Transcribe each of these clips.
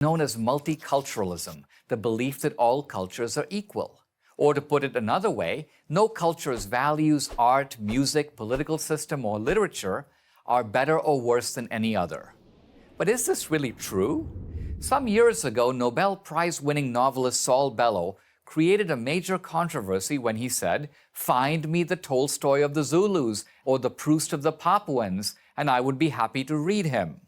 known as multiculturalism, the belief that all cultures are equal. Or to put it another way, no culture's values, art, music, political system, or literature are better or worse than any other. But is this really true? Some years ago, Nobel Prize-winning novelist Saul Bellow created a major controversy when he said, "Find me the Tolstoy of the Zulus or the Proust of the Papuans, and I would be happy to read him."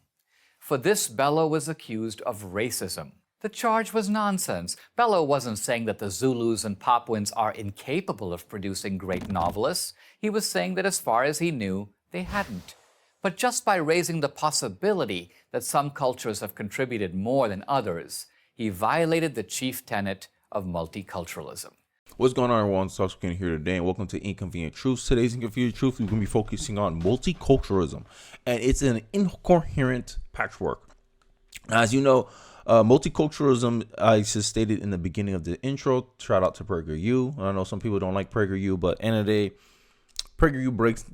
For this, Bellow was accused of racism. The charge was nonsense. Bellow wasn't saying that the Zulus and Papuans are incapable of producing great novelists. He was saying that as far as he knew, they hadn't. But just by raising the possibility that some cultures have contributed more than others, he violated the chief tenet of multiculturalism. What's going on, everyone? Subsequent here today, and welcome to Inconvenient Truths. Today's Inconvenient Truth, we're going to be focusing on multiculturalism, and it's an incoherent patchwork. As you know, multiculturalism, I just stated in the beginning of the intro, shout out to PragerU. I know some people don't like PragerU, but end of the day, PragerU breaks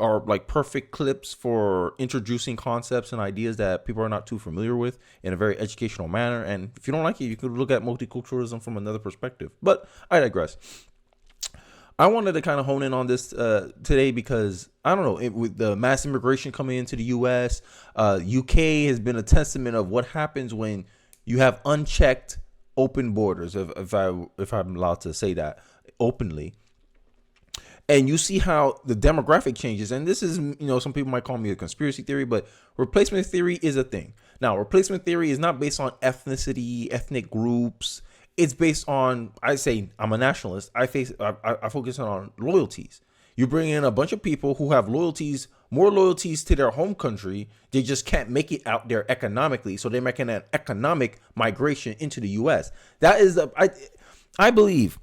are like perfect clips for introducing concepts and ideas that people are not too familiar with in a very educational manner. And if you don't like it, you could look at multiculturalism from another perspective. But I digress. I wanted to kind of hone in on this today because, I don't know, with the mass immigration coming into the U.S., UK has been a testament of what happens when you have unchecked open borders, if I'm allowed to say that openly. And you see how the demographic changes. And this is, some people might call me a conspiracy theory, but replacement theory is a thing. Now, replacement theory is not based on ethnicity, ethnic groups. It's based on, I say, I'm a nationalist. I focus on loyalties. You bring in a bunch of people who have more loyalties to their home country. They just can't make it out there economically. So they're making an economic migration into the U.S. That is, I believe,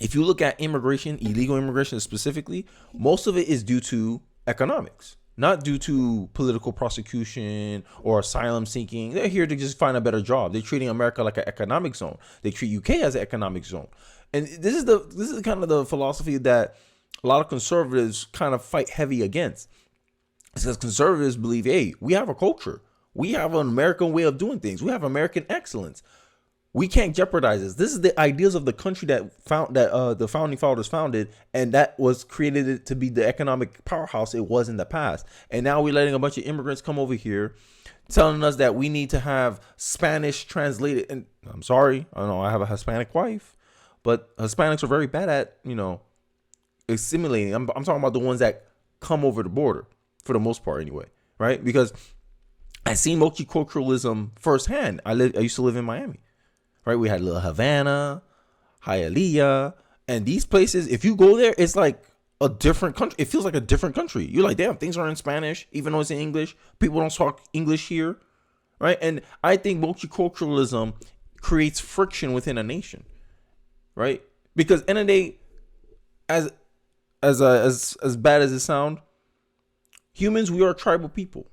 if you look at immigration, illegal immigration specifically, most of it is due to economics, not due to political prosecution or asylum seeking. They're here to just find a better job. They're treating America like an economic zone. They treat UK as an economic zone. And this is kind of the philosophy that a lot of conservatives kind of fight heavy against. Because conservatives believe, hey, we have a culture. We have an American way of doing things. We have American excellence. We can't jeopardize this. This is the ideas of the country that the founding fathers founded, and that was created to be the economic powerhouse it was in the past. And now we're letting a bunch of immigrants come over here, telling us that we need to have Spanish translated. And I'm sorry, I know I have a Hispanic wife, but Hispanics are very bad at assimilating. I'm talking about the ones that come over the border for the most part, anyway, right? Because I seen multiculturalism firsthand. I used to live in Miami. Right, we had Little Havana, Hialeah, and these places, if you go there, it's like a different country. It feels like a different country. You're like, damn, things are in Spanish, even though it's in English. People don't talk English here, right? And I think multiculturalism creates friction within a nation, right? Because end of the day, as bad as it sounds, humans, we are tribal people,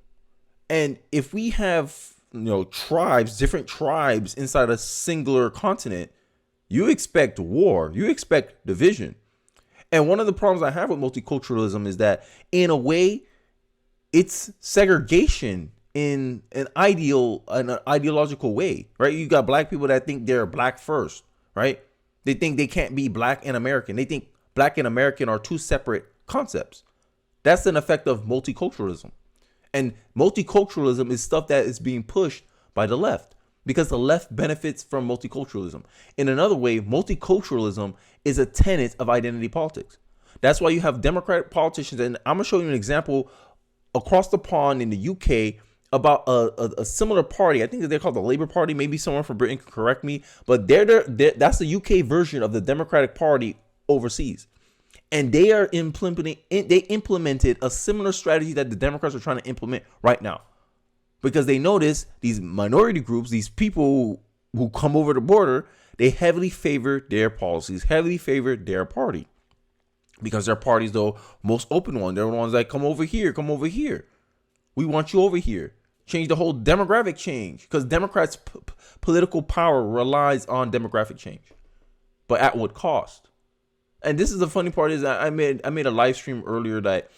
and if we have different tribes inside a singular continent, you expect war, you expect division. And one of the problems I have with multiculturalism is that, in a way, it's segregation in an ideological way, right? You got black people that think they're black first, right? They think they can't be black and American. They think black and American are two separate concepts. That's an effect of multiculturalism. And multiculturalism is stuff that is being pushed by the left because the left benefits from multiculturalism. In another way, multiculturalism is a tenet of identity politics. That's why you have Democratic politicians. And I'm going to show you an example across the pond in the UK about a similar party. I think that they're called the Labour Party. Maybe someone from Britain can correct me. But that's the UK version of the Democratic Party overseas. And they implemented a similar strategy that the Democrats are trying to implement right now. Because they notice these minority groups, these people who come over the border, they heavily favor their policies, heavily favor their party. Because their party's the most open one. They're the ones that come over here, come over here. We want you over here. Change the whole demographic change. Because Democrats' political power relies on demographic change. But at what cost? And this is the funny part is that I made a live stream earlier that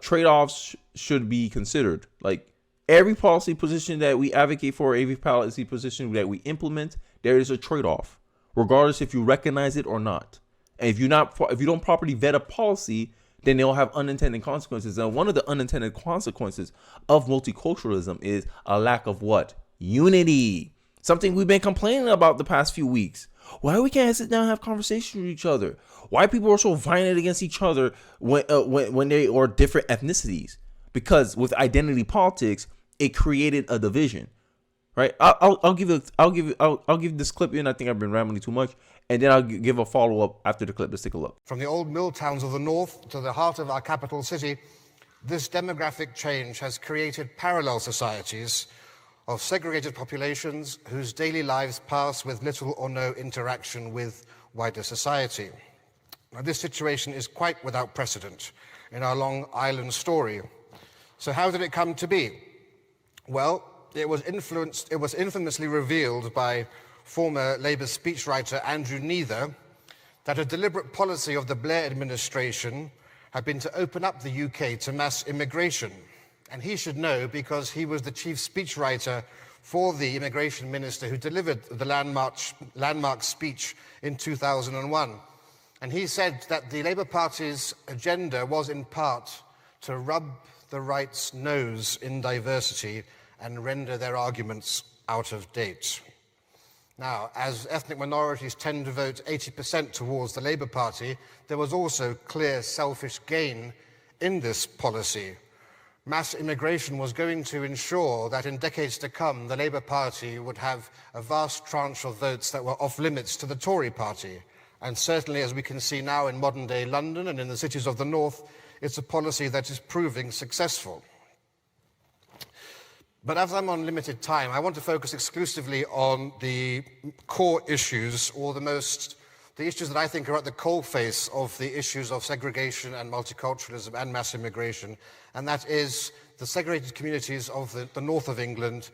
trade-offs should be considered. Like Every policy position that we advocate for, every policy position that we implement, there is a trade-off, regardless if you recognize it or not. And if you don't properly vet a policy, then they'll have unintended consequences. And one of the unintended consequences of multiculturalism is a lack of what? Unity. Something we've been complaining about the past few weeks. Why we can't sit down and have conversations with each other? Why people are so violent against each other when they are different ethnicities? Because with identity politics, it created a division, right? I'll give this clip in. I think I've been rambling too much, and then I'll give a follow up after the clip. Let's take a look. From the old mill towns of the north to the heart of our capital city, this demographic change has created parallel societies of segregated populations whose daily lives pass with little or no interaction with wider society. Now, this situation is quite without precedent in our Long Island story. So how did it come to be? Well, it was infamously revealed by former Labour speechwriter Andrew Neither that a deliberate policy of the Blair administration had been to open up the UK to mass immigration. And he should know because he was the chief speechwriter for the immigration minister who delivered the landmark speech in 2001. And he said that the Labour Party's agenda was in part to rub the right's nose in diversity and render their arguments out of date. Now, as ethnic minorities tend to vote 80% towards the Labour Party, there was also clear selfish gain in this policy. Mass immigration was going to ensure that in decades to come, the Labour Party would have a vast tranche of votes that were off limits to the Tory party. And certainly, as we can see now in modern-day London and in the cities of the north, it's a policy that is proving successful. But as I'm on limited time, I want to focus exclusively on the core issues, or the issues that I think are at the coalface of the issues of segregation and multiculturalism and mass immigration, and that is the segregated communities of the north of England,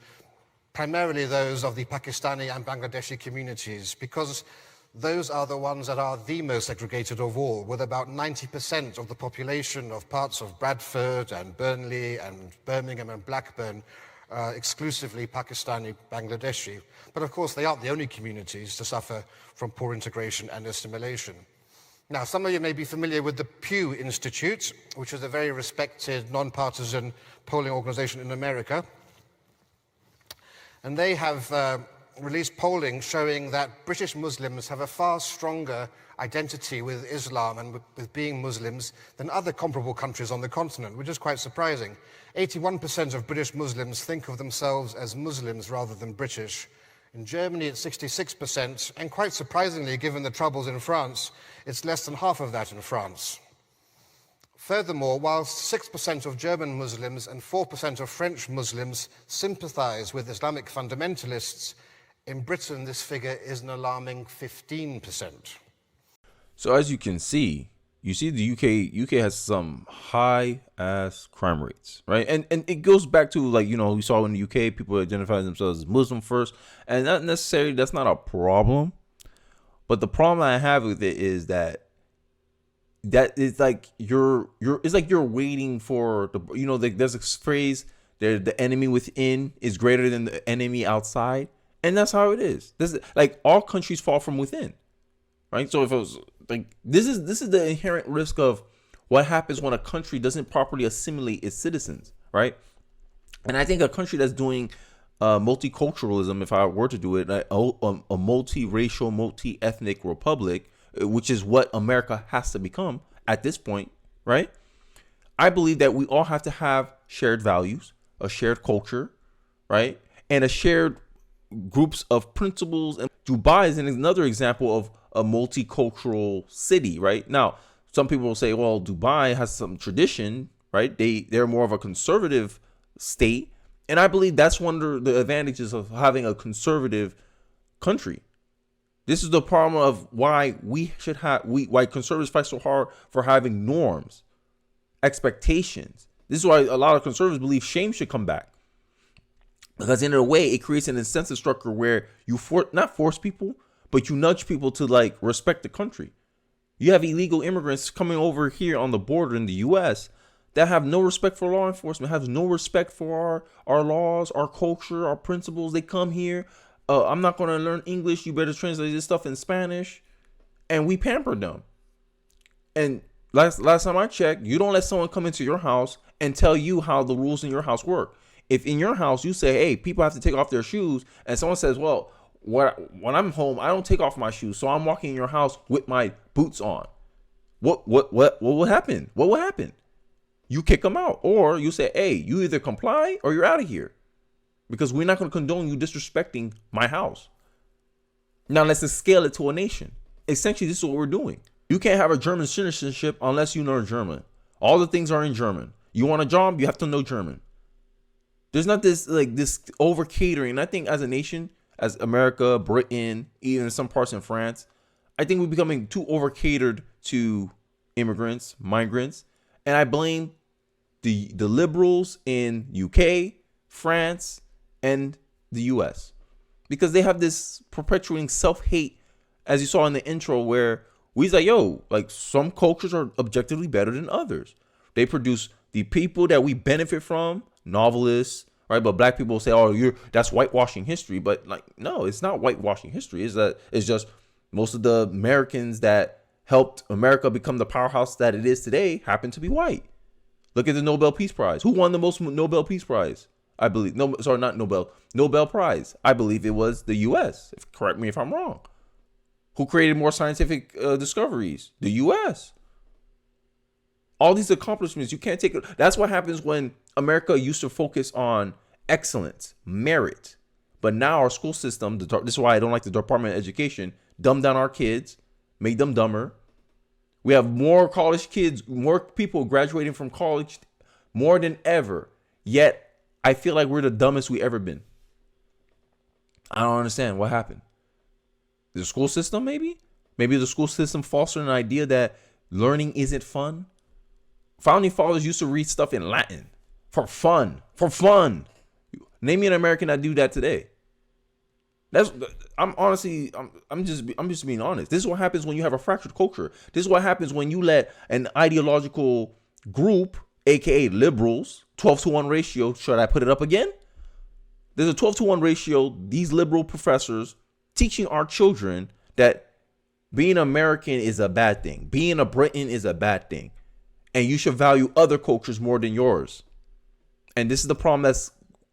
primarily those of the Pakistani and Bangladeshi communities, because those are the ones that are the most segregated of all, with about 90% of the population of parts of Bradford and Burnley and Birmingham and Blackburn exclusively Pakistani, Bangladeshi. But of course, they aren't the only communities to suffer from poor integration and assimilation. Now, some of you may be familiar with the Pew Institute, which is a very respected, non-partisan polling organization in America. And they have released polling showing that British Muslims have a far stronger identity with Islam and with being Muslims than other comparable countries on the continent, which is quite surprising. 81% of British Muslims think of themselves as Muslims rather than British. In Germany, it's 66%, and quite surprisingly, given the troubles in France, it's less than half of that in France. Furthermore, whilst 6% of German Muslims and 4% of French Muslims sympathize with Islamic fundamentalists, in Britain, this figure is an alarming 15%. So as you can see, the UK has some high ass crime rates, right? And it goes back to, like, we saw in the UK, people identify themselves as Muslim first, and not necessarily, that's not a problem. But the problem I have with it is that it's like you're waiting for there's a phrase there, the enemy within is greater than the enemy outside. And that's how it is. This is like all countries fall from within, right? So if it was like this is the inherent risk of what happens when a country doesn't properly assimilate its citizens, right? And I think a country that's doing multiculturalism, if I were to do it, a multiracial, multi-ethnic republic, which is what America has to become at this point, right? I believe that we all have to have shared values, a shared culture, right? And a shared groups of principles. And Dubai is another example of a multicultural city, right? Now, some people will say, well, Dubai has some tradition, right? They're more of a conservative state. And I believe that's one of the advantages of having a conservative country. This is the problem of why why conservatives fight so hard for having norms, expectations. This is why a lot of conservatives believe shame should come back. Because in a way, it creates an incentive structure where you not force people, but you nudge people to like respect the country. You have illegal immigrants coming over here on the border in the U.S. that have no respect for law enforcement, have no respect for our laws, our culture, our principles. They come here. I'm not going to learn English. You better translate this stuff in Spanish. And we pamper them. And last time I checked, you don't let someone come into your house and tell you how the rules in your house work. If in your house you say, hey, people have to take off their shoes, and someone says, well, when I'm home, I don't take off my shoes, so I'm walking in your house with my boots on. What will happen? What will happen? You kick them out, or you say, hey, you either comply or you're out of here, because we're not going to condone you disrespecting my house. Now let's just scale it to a nation. Essentially, this is what we're doing. You can't have a German citizenship unless you know German. All the things are in German. You want a job, you have to know German. There's not this over catering. I think as a nation, as America, Britain, even some parts in France, I think we're becoming too over catered to immigrants, migrants. And I blame the liberals in UK, France, and the US, because they have this perpetuating self-hate, as you saw in the intro, where we like, yo, like some cultures are objectively better than others. They produce the people that we benefit from, novelists, right? But black people say, oh, that's whitewashing history. But like, no, it's not whitewashing history. It's just most of the Americans that helped America become the powerhouse that it is today happen to be white. Look at the Nobel Peace Prize. Who won the most Nobel Peace Prize? I believe, Nobel Prize. I believe it was the US. Correct me if I'm wrong. Who created more scientific discoveries? The US. All these accomplishments, you can't take it. That's what happens when America used to focus on excellence, merit. But now our school system, this is why I don't like the Department of Education, dumbed down our kids, made them dumber. We have more college kids, more people graduating from college, more than ever. Yet, I feel like we're the dumbest we ever been. I don't understand what happened. The school system, maybe? Maybe the school system fostered an idea that learning isn't fun. Founding fathers used to read stuff in Latin for fun. Name me an American that do that today. I'm just being honest. This is what happens when you have a fractured culture. This is what happens when you let an ideological group, aka liberals, 12-to-1 ratio. Should I put it up again? There's a 12-to-1 ratio. These liberal professors teaching our children that being American is a bad thing. Being a Briton is a bad thing. And you should value other cultures more than yours. And this is the problem that's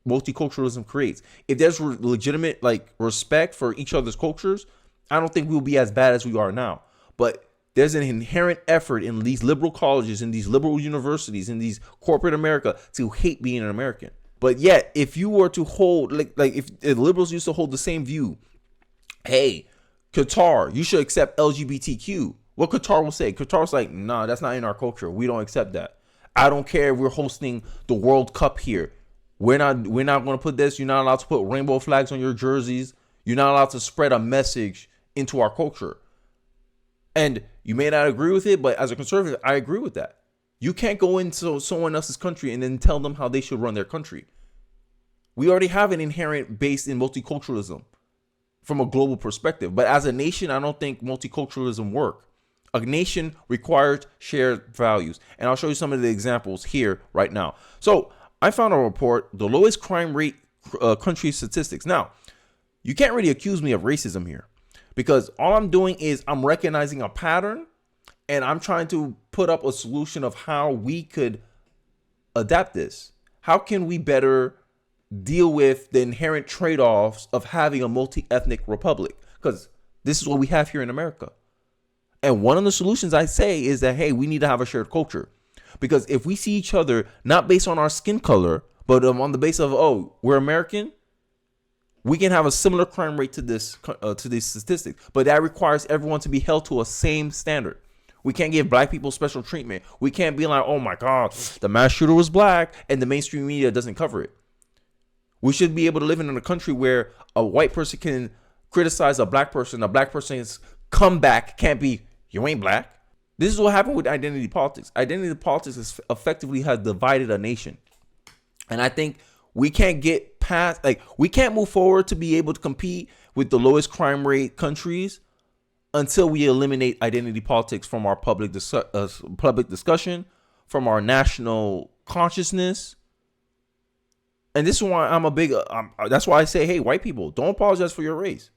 multiculturalism creates. If there's legitimate respect for each other's cultures, I don't think we'll be as bad as we are now. But there's an inherent effort in these liberal colleges, in these liberal universities, in these corporate America to hate being an American. But yet, if you were to hold, if liberals used to hold the same view, hey, Qatar, you should accept LGBTQ. What Qatar will say? Qatar's like, nah, that's not in our culture. We don't accept that. I don't care if we're hosting the World Cup here. We're not going to put this. You're not allowed to put rainbow flags on your jerseys. You're not allowed to spread a message into our culture. And you may not agree with it, but as a conservative, I agree with that. You can't go into someone else's country and then tell them how they should run their country. We already have an inherent base in multiculturalism from a global perspective. But as a nation, I don't think multiculturalism works. A nation requires shared values. And I'll show you some of the examples here right now. So I found a report, the lowest crime rate country statistics. Now, you can't really accuse me of racism here, because all I'm doing is I'm recognizing a pattern and I'm trying to put up a solution of how we could adapt this. How can we better deal with the inherent trade-offs of having a multi-ethnic republic? Because this is what we have here in America. And one of the solutions I say is that, hey, we need to have a shared culture. Because if we see each other not based on our skin color, but on the basis of, oh, we're American, we can have a similar crime rate to these statistics. But that requires everyone to be held to a same standard. We can't give black people special treatment. We can't be like, oh my God, the mass shooter was black and the mainstream media doesn't cover it. We should be able to live in a country where a white person can criticize a black person's comeback can't be, you ain't black. This is what happened with identity politics. Identity politics has effectively divided a nation. And I think we can't get past, we can't move forward to be able to compete with the lowest crime rate countries until we eliminate identity politics from our public discussion, from our national consciousness. And this is why I'm a big, that's why I say, hey, white people, don't apologize for your race.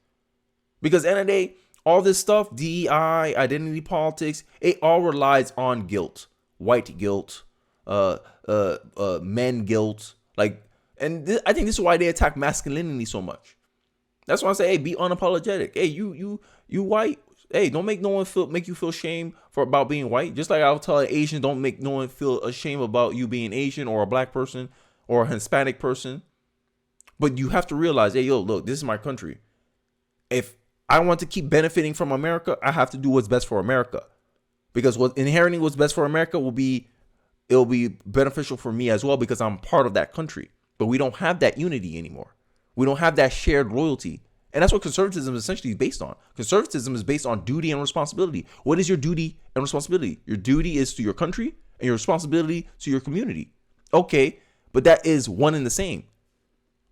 Because at the end of the day, all this stuff, DEI, identity politics, it all relies on guilt, white guilt, men guilt. Like, and I think this is why they attack masculinity so much. That's why I say, hey, be unapologetic. Hey, you white. Hey, don't make no one make you feel shame about being white. Just like I'll tell an Asian, don't make no one feel ashamed about you being Asian or a black person or a Hispanic person. But you have to realize, hey, yo, look, this is my country. If I want to keep benefiting from America, I have to do what's best for America. Because inheriting what's best for America it'll be beneficial for me as well, because I'm part of that country. But we don't have that unity anymore. We don't have that shared loyalty. And that's what conservatism is essentially based on. Conservatism is based on duty and responsibility. What is your duty and responsibility? Your duty is to your country and your responsibility to your community. Okay, but that is one and the same.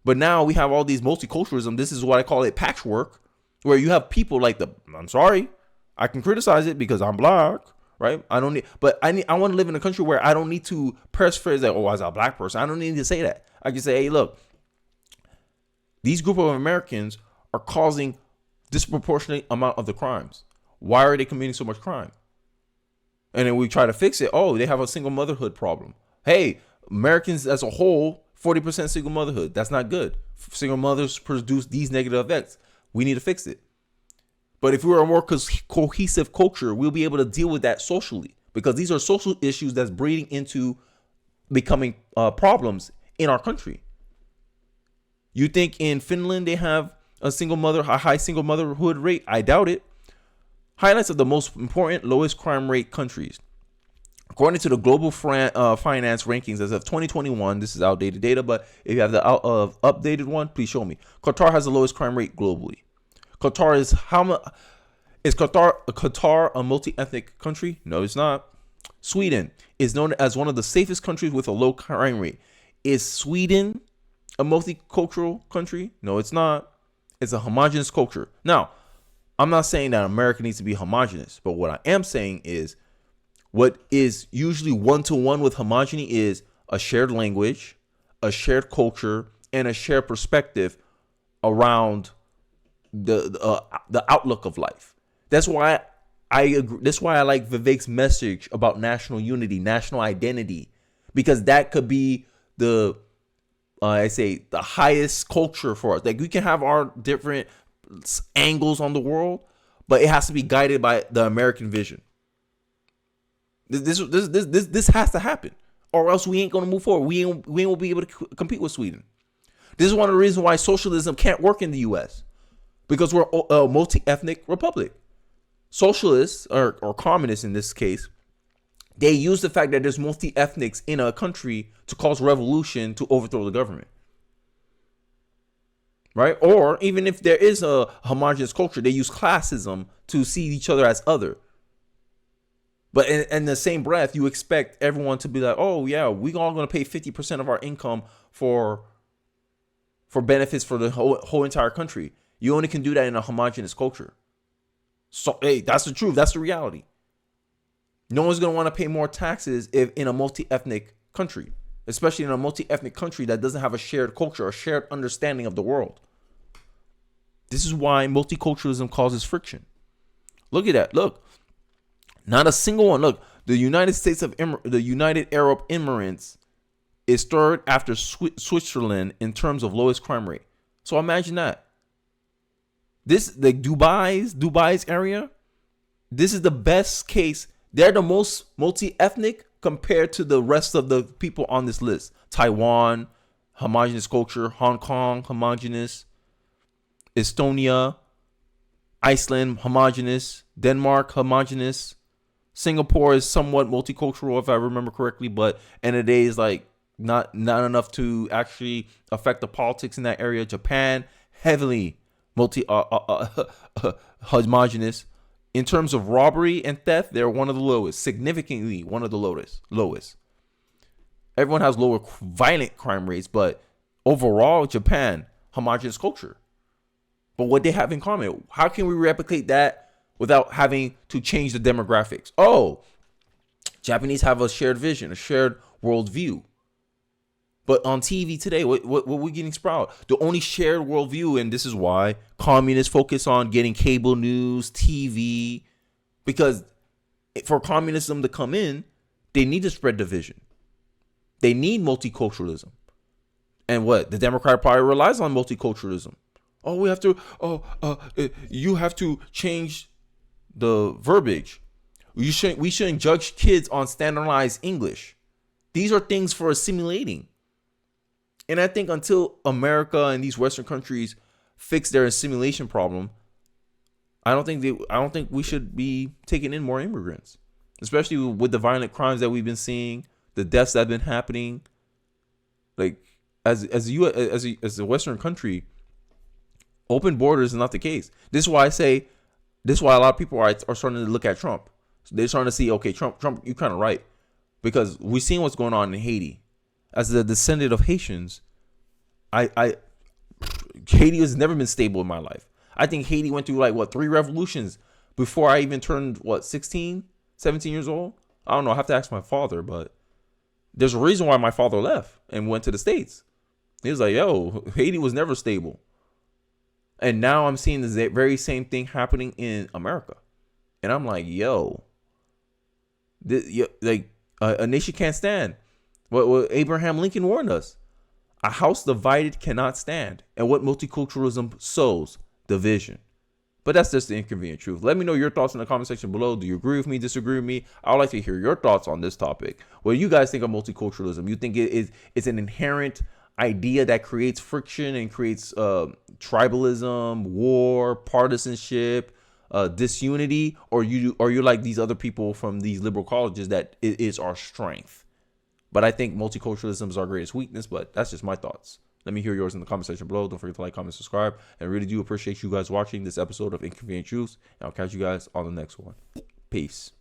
But now we have all these multiculturalism. This is what I call it patchwork, where you have people like I'm sorry, I can criticize it because I'm black, right? I don't need, but I want to live in a country where I don't need to press phrase that, oh, as a black person, I don't need to say that. I can say, hey, look, these group of Americans are causing disproportionate amount of the crimes. Why are they committing so much crime? And then we try to fix it. Oh, they have a single motherhood problem. Hey, Americans as a whole, 40% single motherhood. That's not good. Single mothers produce these negative effects. We need to fix it. But if we were a more cohesive culture, we'll be able to deal with that socially, because these are social issues that's breeding into becoming problems in our country. You think in Finland they have a high single motherhood rate? I doubt it. Highlights of the most important lowest crime rate countries. According to the Global Finance Rankings as of 2021, this is outdated data, but if you have the updated one, please show me. Qatar has the lowest crime rate globally. Qatar is Qatar a multi-ethnic country? No, it's not. Sweden is known as one of the safest countries with a low crime rate. Is Sweden a multicultural country? No, it's not. It's a homogenous culture. Now, I'm not saying that America needs to be homogenous, but what I am saying is what is usually one-to-one with homogeny is a shared language, a shared culture, and a shared perspective around the outlook of life. That's why I agree. That's why I like Vivek's message about national unity, national identity, because that could be the highest culture for us. Like, we can have our different angles on the world, but it has to be guided by the American vision. This has to happen, or else we ain't gonna move forward. We ain't gonna be able to compete with Sweden. This is one of the reasons why socialism can't work in the U.S. because we're a multi-ethnic republic. Socialists or communists in this case, they use the fact that there's multi-ethnics in a country to cause revolution to overthrow the government. Right? Or even if there is a homogenous culture, they use classism to see each other as other. But in the same breath, you expect everyone to be like, oh, yeah, we're all going to pay 50% of our income for benefits for the whole entire country. You only can do that in a homogenous culture. So, hey, that's the truth. That's the reality. No one's going to want to pay more taxes if in a multi-ethnic country, especially in a multi-ethnic country that doesn't have a shared culture, a shared understanding of the world. This is why multiculturalism causes friction. Look at that. Look, not a single one. Look, the United Arab Emirates is third after Switzerland in terms of lowest crime rate. So imagine that. Dubai's area, this is the best case. They're the most multi-ethnic compared to the rest of the people on this list. Taiwan, homogenous culture. Hong Kong, homogenous. Estonia, Iceland, homogenous. Denmark, homogenous. Singapore is somewhat multicultural, if I remember correctly, but end of the day is like not enough to actually affect the politics in that area. Japan, heavily homogenous. In terms of robbery and theft, they're one of the lowest, significantly one of the lowest. Everyone has lower violent crime rates, but overall, Japan, homogenous culture. But what they have in common, how can we replicate that without having to change the demographics? Oh, Japanese have a shared vision, a shared worldview. But on TV today, what we're getting sprouted? The only shared worldview, and this is why communists focus on getting cable news, TV, because for communism to come in, they need to spread division. They need multiculturalism. And what? The Democratic Party relies on multiculturalism. Oh, you have to change the verbiage. We shouldn't judge kids on standardized English. These are things for assimilating. And I think until America and these Western countries fix their assimilation problem, I don't think we should be taking in more immigrants, especially with the violent crimes that we've been seeing, the deaths that have been happening. Like as a Western country, open borders is not the case. This is why a lot of people are starting to look at Trump. So they're starting to see, okay, Trump, you're kind of right, because we've seen what's going on in Haiti. As a descendant of Haitians, Haiti has never been stable in my life. I think Haiti went through 3 revolutions before I even turned 16, 17 years old. I don't know. I have to ask my father, but there's a reason why my father left and went to the States. He was like, yo, Haiti was never stable. And now I'm seeing the very same thing happening in America. And I'm like, yo, a nation can't stand. What Abraham Lincoln warned us. A house divided cannot stand. And what multiculturalism sows? Division. But that's just the inconvenient truth. Let me know your thoughts in the comment section below. Do you agree with me, disagree with me? I would like to hear your thoughts on this topic. What do you guys think of multiculturalism? You think it's an inherent idea that creates friction and creates tribalism, war, partisanship, disunity? Or you're like these other people from these liberal colleges that it is our strength? But I think multiculturalism is our greatest weakness, but that's just my thoughts. Let me hear yours in the comment section below. Don't forget to like, comment, subscribe. And I really do appreciate you guys watching this episode of Inconvenient Truths. And I'll catch you guys on the next one. Peace.